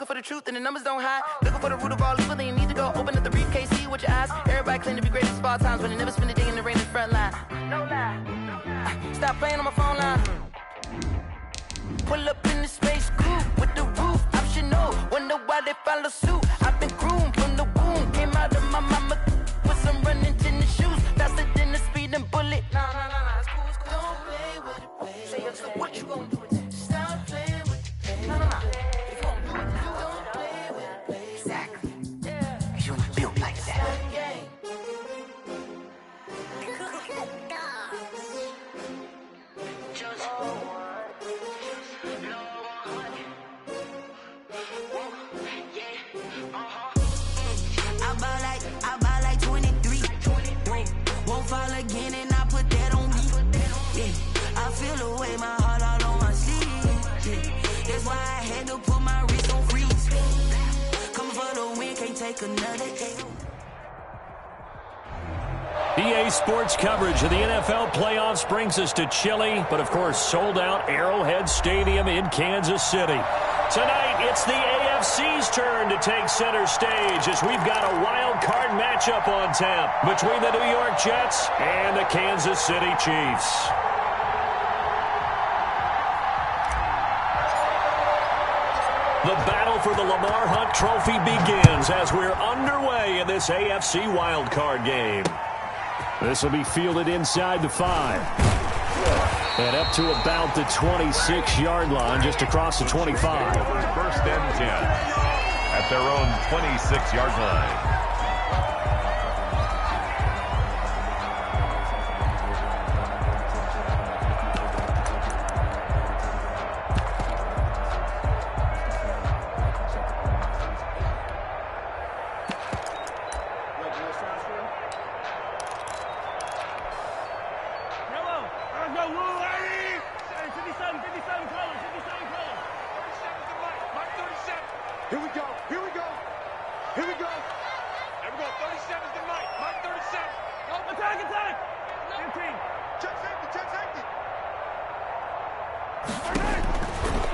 for the truth and the numbers don't hide. Looking for the root of all evil, then you need to go open up the briefcase, see with your eyes. Everybody claim to be greatest of all times, but they never spend a day in the rain in the front line. No lie. Stop playing on my phone line. Pull up in the space coupe with the roof optional. Wonder why they follow suit. I've been groomed from the womb. Came out of my mama with some running tennis shoes. Faster than the speeding bullet. No, it's cool, it's cool. Don't play with it, play. Say so what you gonna do with it? Stop playing with it, play. No. If you gonna do it, don't play with it, play. Exactly. Yeah. Cause you ain't built like that. I buy like 23. Won't fall again and I put that on me. Yeah, I feel the way, my heart all on my sleeve. Yeah, that's why I had to put my wrist on freeze. Coming for the win, can't take another day. EA Sports coverage of the NFL playoffs brings us to Chile, but of course sold out Arrowhead Stadium in Kansas City. Tonight, it's the AFC's turn to take center stage as we've got a wild card matchup on tap between the New York Jets and the Kansas City Chiefs. The battle for the Lamar Hunt Trophy begins as we're underway in this AFC wildcard game. This will be fielded inside the 5. And up to about the 26-yard line, just across the 25. First and 10 at their own 26-yard line.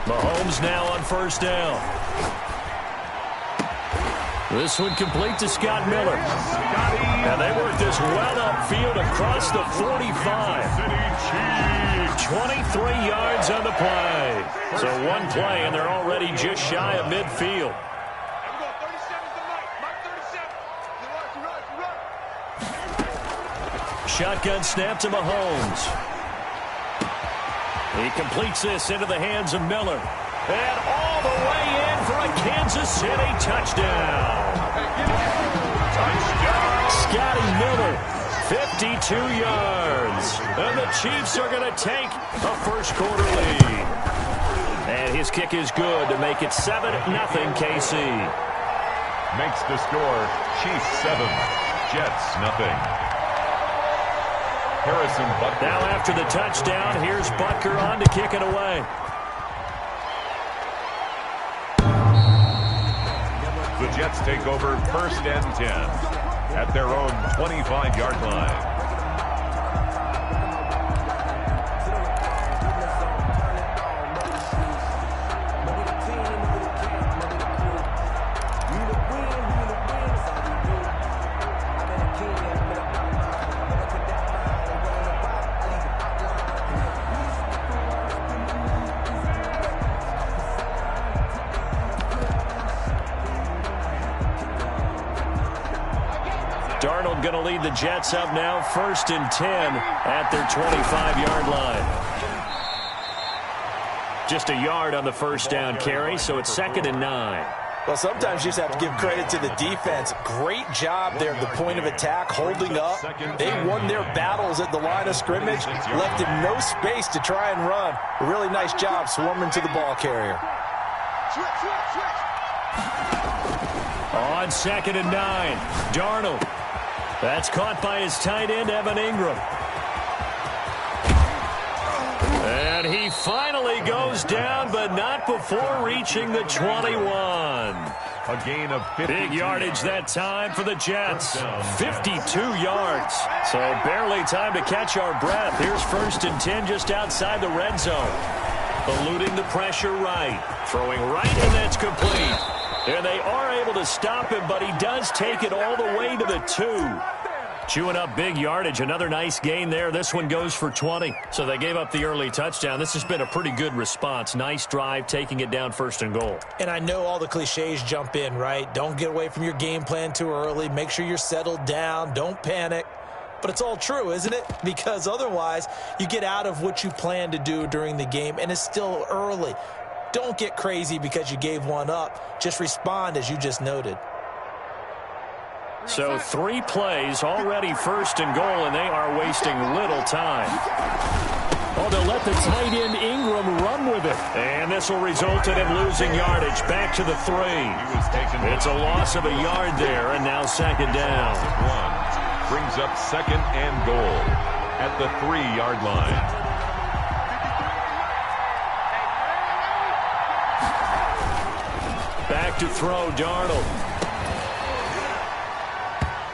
Mahomes now on first down. This one complete to Scott Miller. And they work this well upfield across the 45. 23 yards on the play. So one play, and they're already just shy of midfield. Shotgun snap to Mahomes. He completes this into the hands of Miller. And all the way in for a Kansas City touchdown. Scotty Miller, 52 yards. And the Chiefs are going to take a first-quarter lead. And his kick is good to make it 7-0 KC. Makes the score Chiefs 7, Jets 0. Harrison Butker. Now after the touchdown, here's Butker on to kick it away. The Jets take over first and 10 at their own 25-yard line. Darnold going to lead the Jets up now, first and 10 at their 25-yard line. Just a yard on the first down carry, so it's 2nd and 9. Well, sometimes you just have to give credit to the defense. Great job there at the point of attack, holding up. They won their battles at the line of scrimmage, left him no space to try and run. A really nice job swarming to the ball carrier. On 2nd and 9, Darnold. That's caught by his tight end, Evan Ingram. And he finally goes down, but not before reaching the 21. A gain of 52. Big yardage that time for the Jets. 52 yards. So barely time to catch our breath. Here's 1st and 10 just outside the red zone. Eluding the pressure right. Throwing right, and that's complete. And they are able to stop him, but he does take it all the way to the 2. Chewing up big yardage. Another nice gain there. This one goes for 20. So they gave up the early touchdown. This has been a pretty good response. Nice drive, taking it down 1st and goal. And I know all the cliches jump in, right? Don't get away from your game plan too early. Make sure you're settled down. Don't panic. But it's all true, isn't it? Because otherwise, you get out of what you plan to do during the game, and it's still early. Don't get crazy because you gave one up. Just respond as you just noted. So 3 plays, already 1st and goal, and they are wasting little time. Oh, they'll let the tight end Ingram run with it. And this will result in him losing yardage. Back to the 3. It's a loss of a yard there, and now 2nd down. Brings up 2nd and goal at the 3-yard line. Back to throw, Darnold.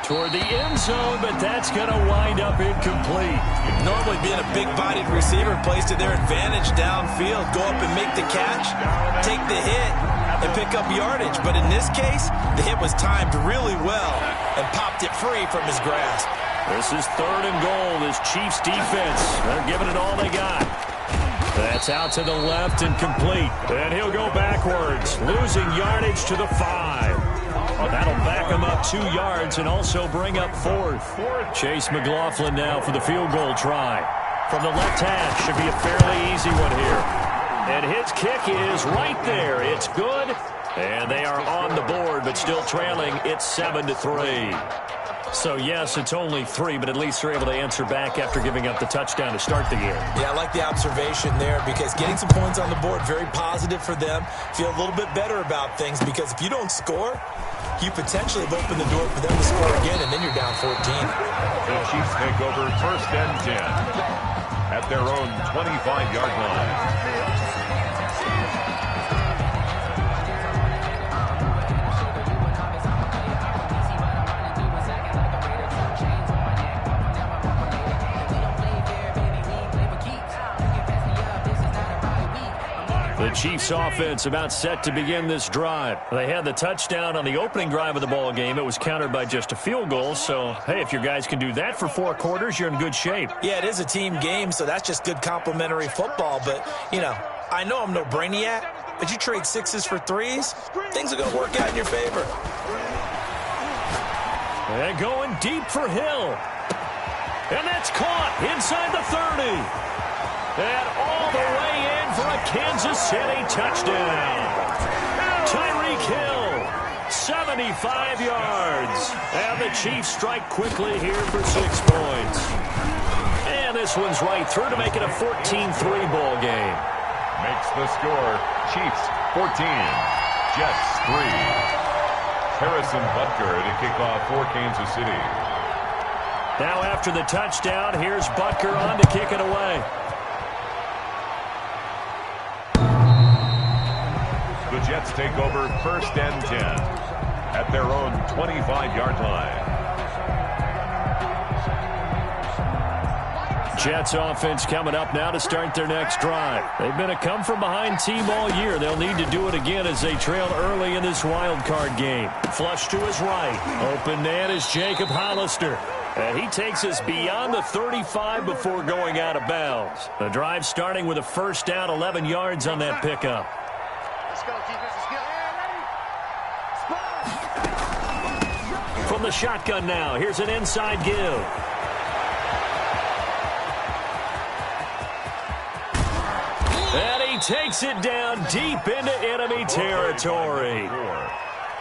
Toward the end zone, but that's going to wind up incomplete. Normally being a big-bodied receiver plays to their advantage downfield. Go up and make the catch, take the hit, and pick up yardage. But in this case, the hit was timed really well and popped it free from his grasp. This is 3rd and goal. This Chiefs defense, they're giving it all they got. That's out to the left and complete. And he'll go backwards, losing yardage to the 5. Oh, that'll back him up 2 yards and also bring up 4th. Chase McLaughlin now for the field goal try. From the left hash, should be a fairly easy one here. And his kick is right there. It's good. And they are on the board, but still trailing. It's 7-3. So, yes, it's only 3, but at least they're able to answer back after giving up the touchdown to start the game. Yeah, I like the observation there because getting some points on the board, very positive for them. Feel a little bit better about things because if you don't score, you potentially have opened the door for them to score again, and then you're down 14. The Chiefs take over 1st and 10 at their own 25-yard line. The Chiefs offense about set to begin this drive. They had the touchdown on the opening drive of the ball game. It was countered by just a field goal. So, hey, if your guys can do that for 4 quarters, you're in good shape. Yeah, it is a team game, so that's just good complimentary football. But, you know, I know I'm no brainiac, but you trade 6s for 3s, things are going to work out in your favor. And going deep for Hill. And that's caught inside the 30. And all the way in for a Kansas City touchdown. Tyreek Hill, 75 yards. And the Chiefs strike quickly here for 6 points. And this one's right through to make it a 14-3 ball game. Makes the score. Chiefs 14, Jets 3. Harrison Butker to kick off for Kansas City. Now after the touchdown, here's Butker on to kick it away. The Jets take over 1st and 10 at their own 25-yard line. Jets offense coming up now to start their next drive. They've been a come-from-behind team all year. They'll need to do it again as they trail early in this wild card game. Flush to his right. Open man is Jacob Hollister. And he takes us beyond the 35 before going out of bounds. The drive starting with a 1st down, 11 yards on that pickup. From the shotgun now, here's an inside give. And he takes it down deep into enemy territory.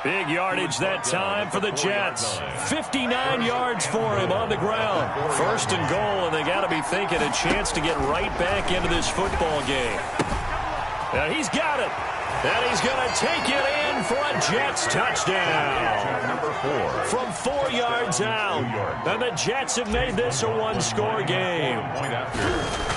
Big yardage that time for the Jets. 59 yards for him on the ground. 1st and goal, and they got to be thinking a chance to get right back into this football game. Now he's got it. And he's going to take it in for a Jets touchdown. Number 4. From 4 yards out. And the Jets have made this a 1-score game. Point after.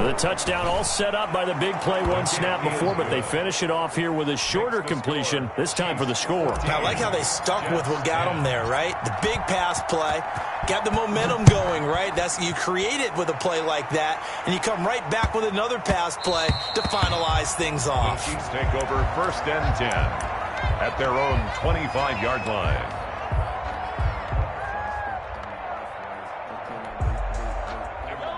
The touchdown all set up by the big play 1 snap before, but they finish it off here with a shorter completion, this time for the score. I like how they stuck with what got them there, right? The big pass play, got the momentum going, right? right? You create it with a play like that, and you come right back with another pass play to finalize things off. The Chiefs take over 1st and 10 at their own 25-yard line.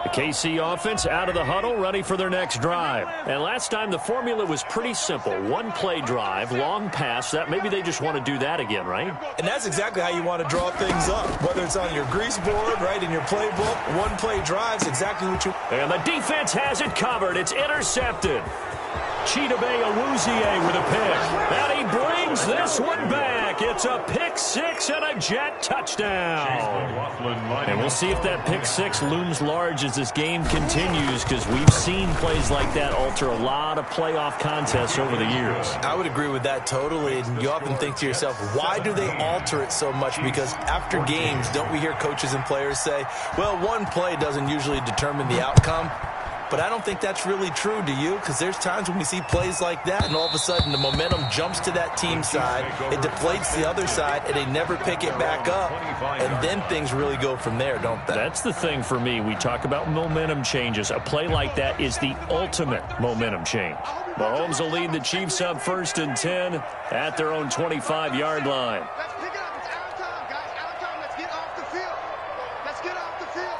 The KC offense out of the huddle, ready for their next drive. And last time the formula was pretty simple. One-play drive, long pass. That maybe they just want to do that again, right? And that's exactly how you want to draw things up. Whether it's on your grease board, right, in your playbook, one-play drive's exactly what you... And the defense has it covered. It's intercepted. Chidobe Awuzie with a pick. And he brings this one back. It's a pick six and a Jet touchdown. And we'll see if that pick six looms large as this game continues, because we've seen plays like that alter a lot of playoff contests over the years. I would agree with that totally. And you often think to yourself, why do they alter it so much? Because after games, don't we hear coaches and players say, well, one play doesn't usually determine the outcome? But I don't think that's really true, do you? Because there's times when we see plays like that, and all of a sudden the momentum jumps to that team side, it deflates the other side, and they never pick it back up, and then things really go from there, don't they? That's the thing for me. We talk about momentum changes. A play like that is the ultimate momentum change. Mahomes will lead the Chiefs up 1st and 10 at their own 25-yard line. Let's pick it up. It's out of time, guys. Out of time. Let's get off the field. Let's get off the field.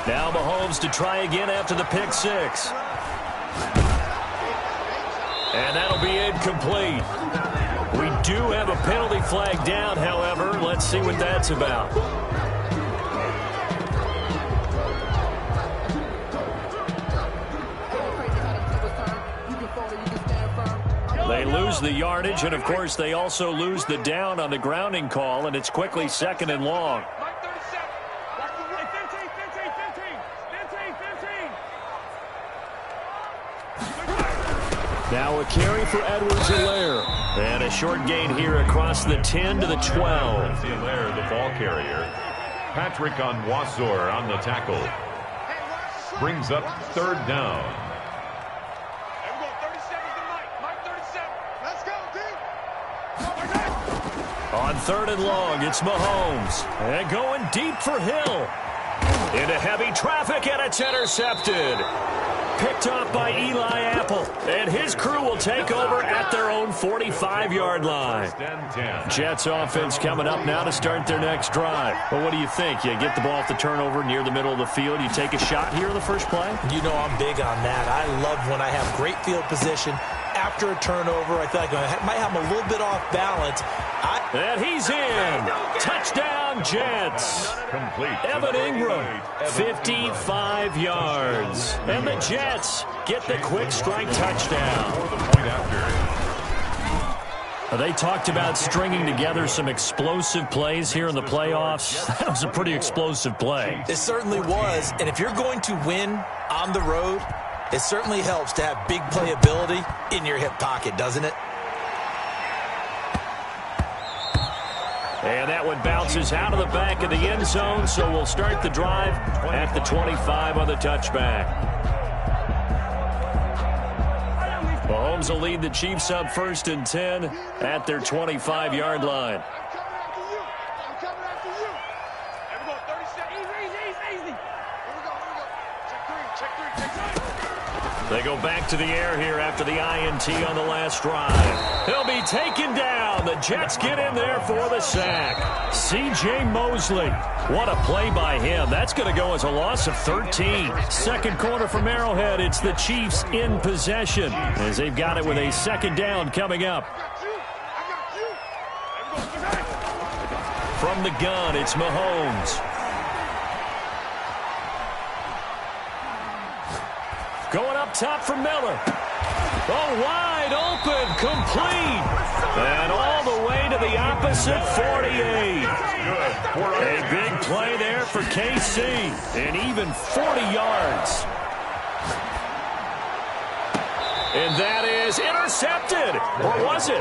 Now Mahomes to try again after the pick six. And that'll be incomplete. We do have a penalty flag down, however. Let's see what that's about. They lose the yardage, and of course they also lose the down on the grounding call, and it's quickly 2nd and long. Now a carry for Edwards-Helaire. And a short gain here across the 10 to the 12. Helaire, the ball carrier. Patrick Onwuasor on the tackle. Brings up 3rd down. On 3rd and long, it's Mahomes. And going deep for Hill. Into heavy traffic, and it's intercepted. Picked off by Eli Apple. And his crew will take over at their own 45-yard line. Jets offense coming up now to start their next drive. Well, what do you think? You get the ball off the turnover near the middle of the field. You take a shot here in the first play? You know I'm big on that. I love when I have great field position. After a turnover, I feel like I might have him a little bit off balance. And he's in. Touchdown, Jets. Complete. Evan Ingram, 55 yards. And the Jets get the quick strike touchdown. For the point after. They talked about stringing together some explosive plays here in the playoffs. That was a pretty explosive play. It certainly was. And if you're going to win on the road, it certainly helps to have big playability in your hip pocket, doesn't it? And that one bounces out of the back of the end zone, so we'll start the drive at the 25 on the touchback. Mahomes will lead the Chiefs up 1st and 10 at their 25-yard line. I'm coming after you. Here we go. 30 seconds. Easy. Here we go. Check three. They go back to the air here after the INT on the last drive. He'll be taken down. The Jets get in there for the sack. C.J. Mosley. What a play by him. That's going to go as a loss of 13. Second quarter from Arrowhead. It's the Chiefs in possession as they've got it with a 2nd down coming up. From the gun, it's Mahomes. Going up top for Miller. Oh, wide open, complete. And all the way to the opposite 48. A big play there for KC. And even 40 yards. And that is intercepted. Or was it?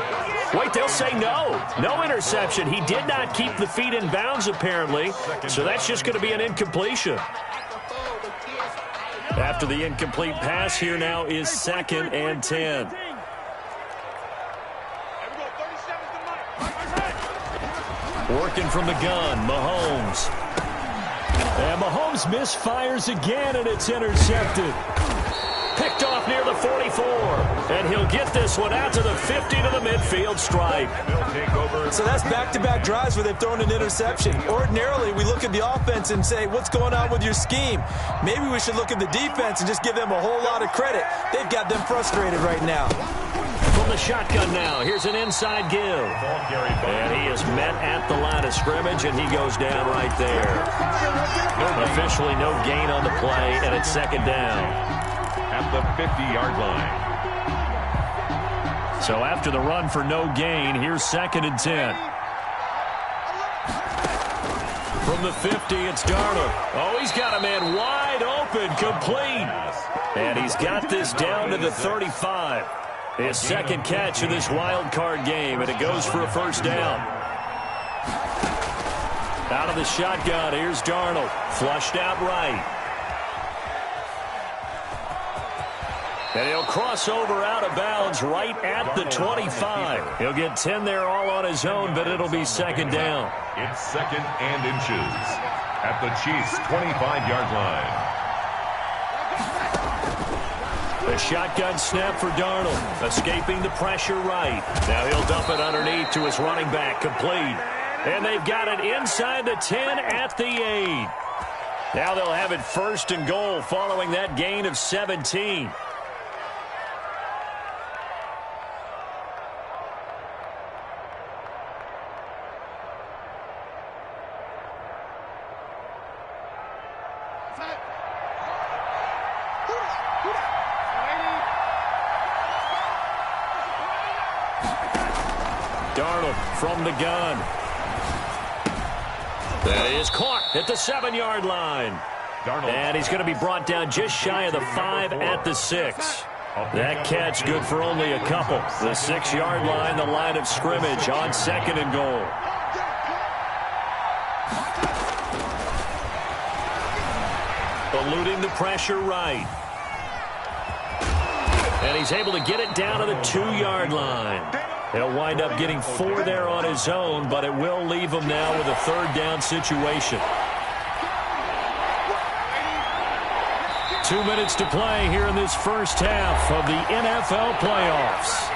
Wait, they'll say no. No interception. He did not keep the feet in bounds, apparently. So that's just going to be an incompletion. After the incomplete pass, here now is 2nd and 10. Working from the gun, Mahomes. And Mahomes misfires again, and it's intercepted. Picked off near the 44. And he'll get this one out to the 50 to the midfield stripe. So that's back-to-back drives where they've thrown an interception. Ordinarily, we look at the offense and say, what's going on with your scheme? Maybe we should look at the defense and just give them a whole lot of credit. They've got them frustrated right now. From the shotgun now, here's an inside give. And he is met at the line of scrimmage, and he goes down right there. Officially no gain on the play, and it's second down. At the 50-yard line. So after the run for no gain, here's 2nd and 10. From the 50, it's Darnold. Oh, he's got a man wide open, complete. And he's got this down to the 35. His second catch of this wild card game, and it goes for a first down. Out of the shotgun, here's Darnold. Flushed out right. And he'll cross over out of bounds right at the 25. He'll get 10 there all on his own, but it'll be second down. It's 2nd and inches at the Chiefs' 25-yard line. A shotgun snap for Darnold, escaping the pressure right. Now he'll dump it underneath to his running back, complete. And they've got it inside the 10 at the 8. Now they'll have it 1st and goal following that gain of 17. Darnold from the gun. That is caught at the 7-yard line. And he's going to be brought down just shy of the 5 at the 6. That catch good for only a couple. The 6-yard line, the line of scrimmage on 2nd and goal. Eluding the pressure right. And he's able to get it down to the 2-yard line. He'll wind up getting 4 there on his own, but it will leave him now with a 3rd down situation. 2 minutes to play here in this first half of the NFL playoffs.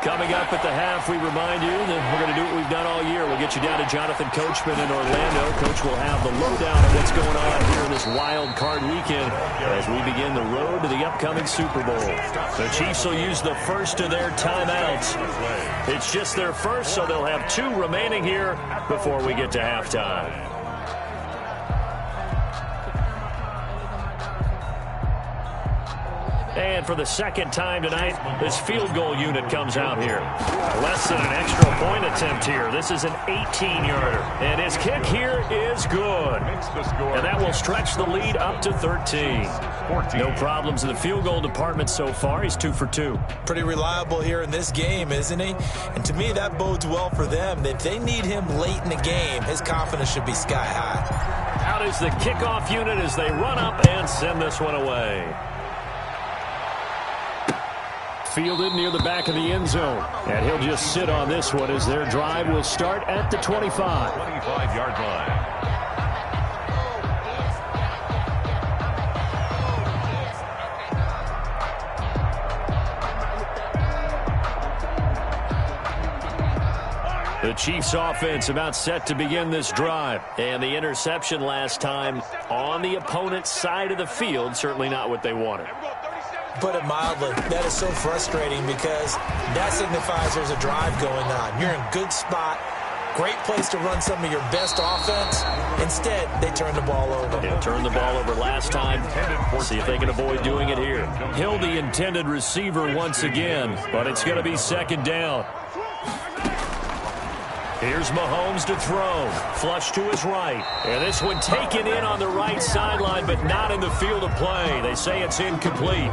Coming up at the half, we remind you that we're going to do what we've done all year. We'll get you down to Jonathan Coachman in Orlando. Coach will have the lowdown of what's going on here in this wild card weekend as we begin the road to the upcoming Super Bowl. The Chiefs will use the first of their timeouts. It's just their first, so they'll have 2 remaining here before we get to halftime. And for the second time tonight, this field goal unit comes out here. Less than an extra point attempt here. This is an 18-yarder. And his kick here is good. And that will stretch the lead up to 13. No problems in the field goal department so far. He's 2 for 2. Pretty reliable here in this game, isn't he? And to me, that bodes well for them. If they need him late in the game, his confidence should be sky high. Out is the kickoff unit as they run up and send this one away. Fielded near the back of the end zone. And he'll just sit on this one as their drive will start at the 25. 25-yard line. The Chiefs offense about set to begin this drive. And the interception last time on the opponent's side of the field, certainly not what they wanted. Put it mildly, that is so frustrating because that signifies there's a drive going on. You're in a good spot, great place to run some of your best offense. Instead, they turn the ball over. Yeah, turned the ball over last time. See if they can avoid doing it here. Hill, the intended receiver once again, but it's going to be second down. Here's Mahomes to throw. Flush to his right. And this one taken in on the right sideline, but not in the field of play. They say it's incomplete.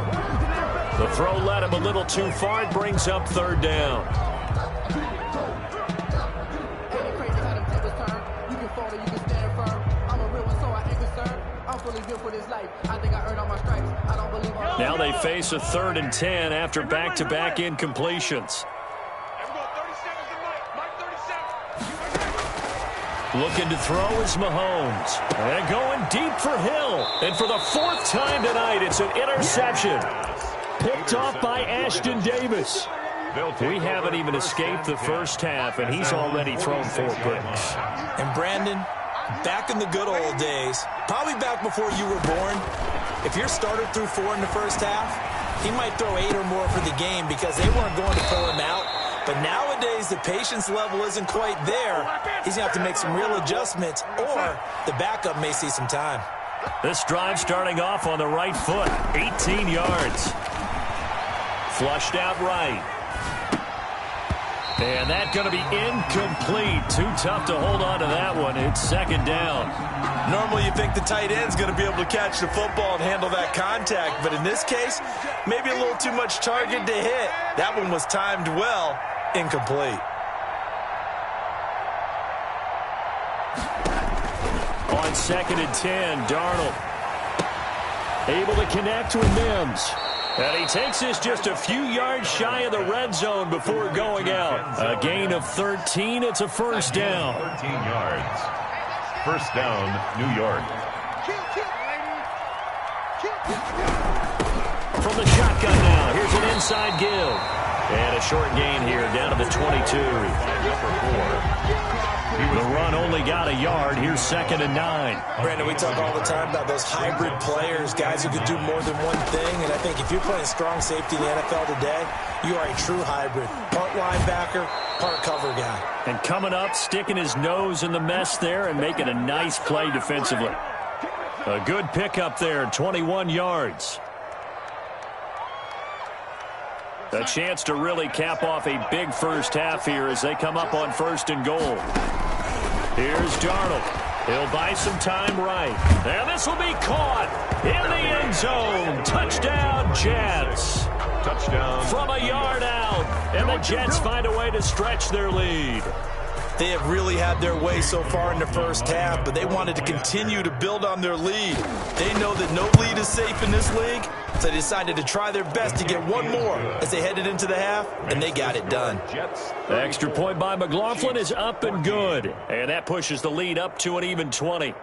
The throw led him a little too far. It brings up third down. I'm fully built for this life. I think I earned all my stripes. I don't Now they face a 3rd and 10 after back-to-back incompletions. Looking to throw is Mahomes. And going deep for Hill. And for the 4th time tonight, it's an interception. Picked off by Ashton Davis. We haven't even escaped the first half, and he's already thrown 4 picks. And Brandon, back in the good old days, probably back before you were born, if your starter threw 4 in the first half, he might throw 8 or more for the game because they weren't going to pull him out. But nowadays, the patience level isn't quite there. He's going to have to make some real adjustments, or the backup may see some time. This drive starting off on the right foot, 18 yards. Flushed out right. And that's going to be incomplete. Too tough to hold on to that one. It's 2nd down. Normally you think the tight end's going to be able to catch the football and handle that contact. But in this case, maybe a little too much target to hit. That one was timed well. Incomplete. On 2nd and 10, Darnold able to connect with Mims. And he takes this just a few yards shy of the red zone before going out. A gain of 13. It's a 1st down. 13 yards. 1st down, New York. From the shotgun now, here's an inside give. And a short gain here down to the 22. The run only got a yard. Here's 2nd and 9. Brandon, we talk all the time about those hybrid players, guys who can do more than one thing. And I think if you're playing strong safety in the NFL today, you are a true hybrid. Part linebacker, part cover guy. And coming up, sticking his nose in the mess there and making a nice play defensively. A good pickup there, 21 yards. A chance to really cap off a big first half here as they come up on 1st and goal. Here's Darnold. He'll buy some time right. And this will be caught in the end zone. Touchdown, Jets. Touchdown. From a yard out. And the Jets find a way to stretch their lead. They have really had their way so far in the first half, but they wanted to continue to build on their lead. They know that no lead is safe in this league, so they decided to try their best to get one more as they headed into the half, and they got it done. The extra point by McLaughlin is up and good, and that pushes the lead up to an even 20.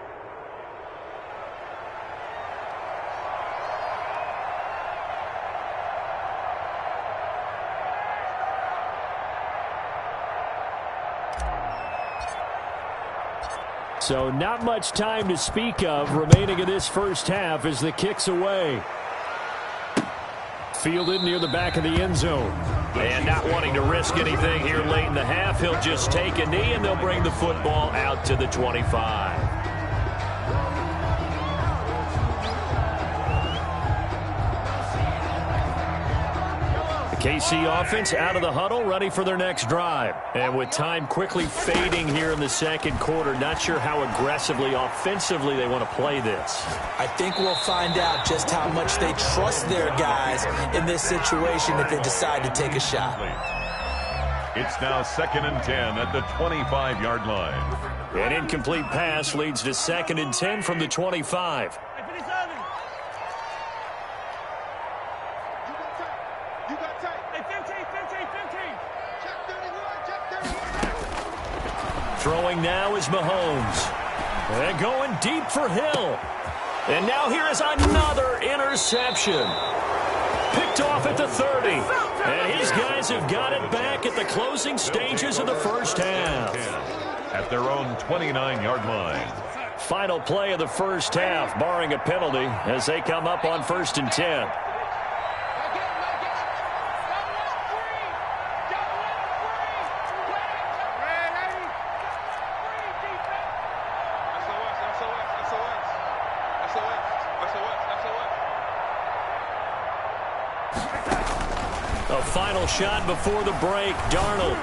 So not much time to speak of remaining in this first half as the kick's away. Fielded near the back of the end zone. And not wanting to risk anything here late in the half, he'll just take a knee and they'll bring the football out to the 25. KC offense out of the huddle, ready for their next drive. And with time quickly fading here in the 2nd quarter, not sure how aggressively, offensively they want to play this. I think we'll find out just how much they trust their guys in this situation if they decide to take a shot. It's now 2nd and 10 at the 25-yard line. An incomplete pass leads to 2nd and 10 from the 25. Throwing now is Mahomes. And going deep for Hill. And now here is another interception. Picked off at the 30. And his guys have got it back at the closing stages of the first half. At their own 29-yard line. Final play of the first half, barring a penalty, as they come up on 1st and 10. A final shot before the break. Darnold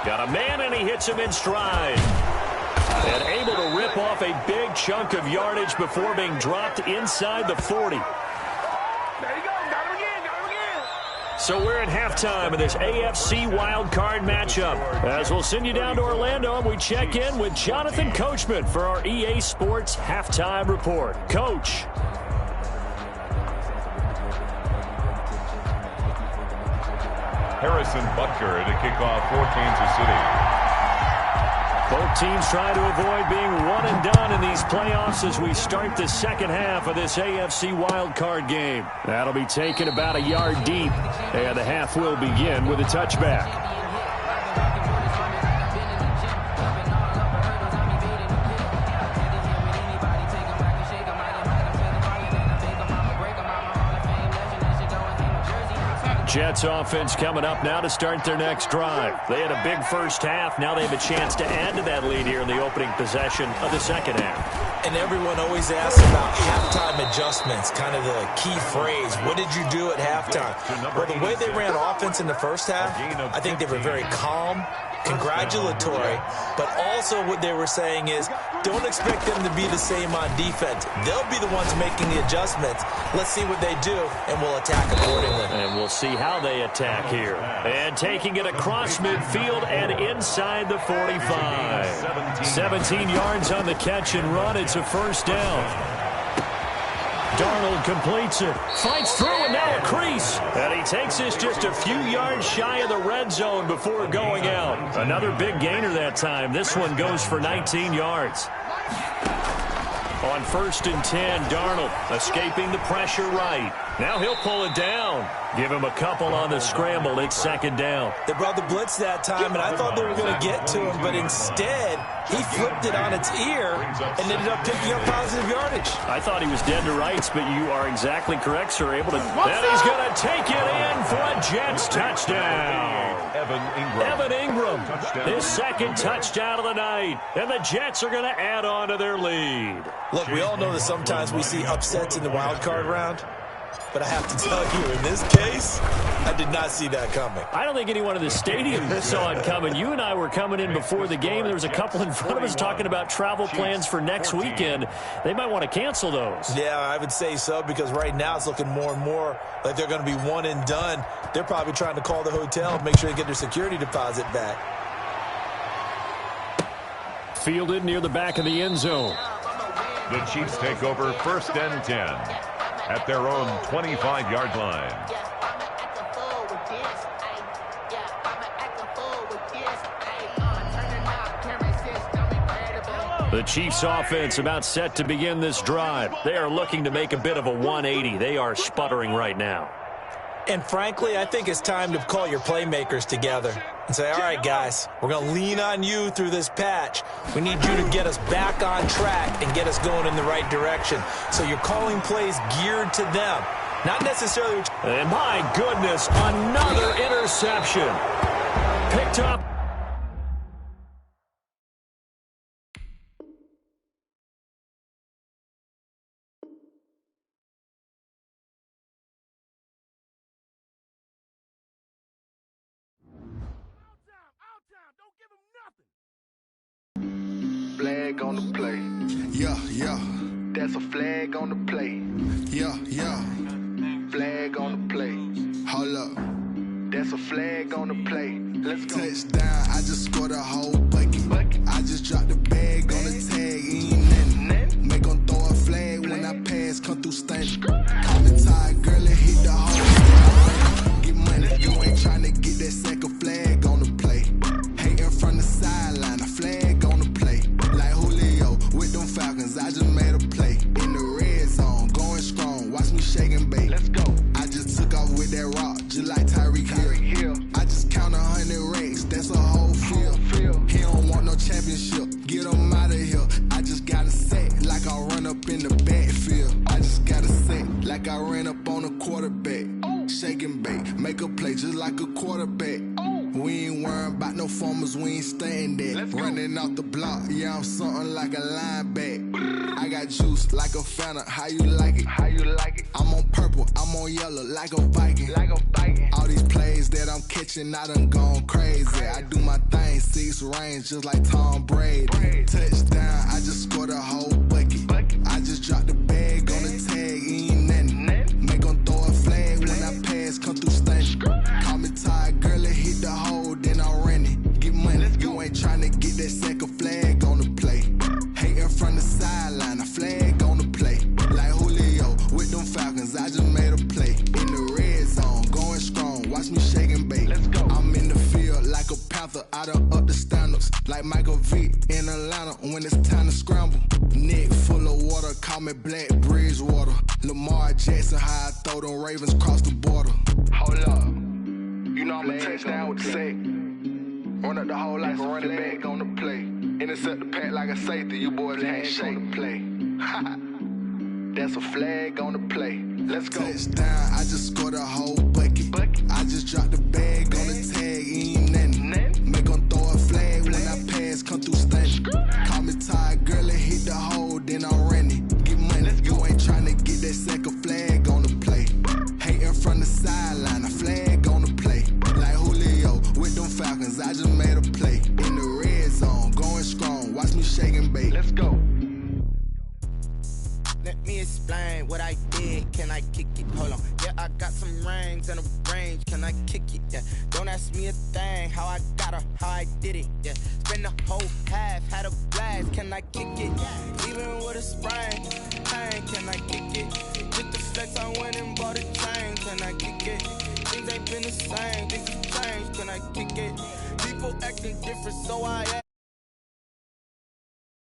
got a man, and he hits him in stride. And able to rip off a big chunk of yardage before being dropped inside the 40. There you go. Got him again. So we're at halftime of this AFC wildcard matchup. As we'll send you down to Orlando, and we check in with Jonathan Coachman for our EA Sports Halftime Report. Coach. Harrison Butker to kick off for Kansas City. Both teams trying to avoid being one and done in these playoffs as we start the second half of this AFC wildcard game. That'll be taken about a yard deep, and the half will begin with a touchback. Jets offense coming up now to start their next drive. They had a big first half. Now they have a chance to add to that lead here in the opening possession of the second half. And everyone always asks about halftime adjustments, kind of the key phrase. What did you do at halftime? Well, the way they ran offense in the first half, I think they were very calm, congratulatory, but also what they were saying is don't expect them to be the same on defense. They'll be the ones making the adjustments. Let's see what they do, and we'll attack accordingly. And we'll see how they attack here. And taking it across midfield and inside the 45. 17 yards on the catch and run. It's a first down. Darnold completes it, fights through, and now a crease. And he takes this just a few yards shy of the red zone before going out. Another big gainer that time. This one goes for 19 yards. On 1st and 10, Darnold escaping the pressure right. Now he'll pull it down. Give him a couple on the scramble. It's second down. They brought the blitz that time, and I thought they were going to get to him, but instead he flipped it on its ear and ended up picking up positive yardage. I thought he was dead to rights, but you are exactly correct, sir. Able to. And he's going to take it in for a Jets touchdown. Evan Ingram, his second touchdown of the night, and the Jets are going to add on to their lead. Look, we all know that sometimes we see upsets in the wild card round. But I have to tell you, in this case, I did not see that coming. I don't think anyone in the stadium saw it coming. You and I were coming in before the game. There was a couple in front of us talking about travel plans for next weekend. They might want to cancel those. Yeah, I would say so, because right now it's looking more and more like they're going to be one and done. They're probably trying to call the hotel and make sure they get their security deposit back. Fielded near the back of the end zone. The Chiefs take over 1st and 10. At their own 25-yard line. The Chiefs offense about set to begin this drive. They are looking to make a bit of a 180. They are sputtering right now. And frankly, I think it's time to call your playmakers together and say, all right, guys, we're going to lean on you through this patch. We need you to get us back on track and get us going in the right direction. So you're calling plays geared to them, not necessarily. And my goodness, another interception. Picked up. Flag on the play. Yeah, yeah. That's a flag on the play. Yeah, yeah. Flag on the play. Hold up. That's a flag on the play. Let's go. Touchdown, I just scored a whole bucket. I just dropped the bag on the tag, ain't nothing. Make them throw a flag when I pass, come through stunning. Call me tired, girl, and hit the hole. Get money, you ain't trying to get that second flag on the play. Hating from the sideline, a flag on the play. Like Julio with them Falcons, I just made a play. In the red zone, going strong, watch me shake and bake. Let's go. I just took off with that rock, just like Tyreek Hill. I just count 100 racks, that's a whole field. He don't want no championship, get him out of here. I just got a set, like I run up in the backfield. I just got a set, like I ran up on a quarterback. Shake and bake, make a play just like a quarterback. We ain't worrying about no formers, we ain't staying there. Running off the block, yeah, I'm something like a linebacker. I got juice like a Fanta, how you like it? How you like it? I'm on purple, I'm on yellow like a Viking. Like a Viking. All these plays that I'm catching, I done gone crazy. I do my thing, 6 range just like Tom Brady. Touchdown, I just scored a whole bucket. I just dropped the bag on the tag, ain't nothing. Make them throw a flag when I pass, come through stunning. Call me tired, girl, and hit the hole, then I ran it. Get money, you ain't trying to get that second flag on the play. Hating from the sideline, a flag on the play. Like Julio with them Falcons, I just made a play. In the red zone, going strong, watch me shake and bake. Let's go. faster, I done up the standards. Like Michael Vick in Atlanta when it's time to scramble. Neck full of water, call me Black Bridgewater. Lamar Jackson, how I throw them Ravens across the border. Hold up. You know I'm a touchdown with the sack. Run up the whole like a running back on the play. Intercept the pack like a safety. You boys ain't shake the play. That's a flag on the play. Let's go. Touchdown, I just scored a whole bucket. I just dropped the bag on the tag, ain't nothing. Make them throw a flag when I pass, come through stunning. Call me tired, girl, and hit the hole, then I'm running. Get money, you ain't tryna get that second flag on the play. Hating from the sideline, a flag on the play. Like Julio with them Falcons, I just made a play. In the red zone, going strong, watch me shake and bake. Let's go. Let me explain what I did. Can I kick it? Hold on. Yeah, I got some rings and a range. Can I kick it? Yeah. Don't ask me a thing. How I got her, how I did it. Yeah. Spend the whole half, had a blast. Can I kick it? Even with a sprain. Hey, can I kick it? With the flex, I went and bought a chain. Can I kick it? Things ain't been the same. Things have changed. Can I kick it? People acting different, so I act.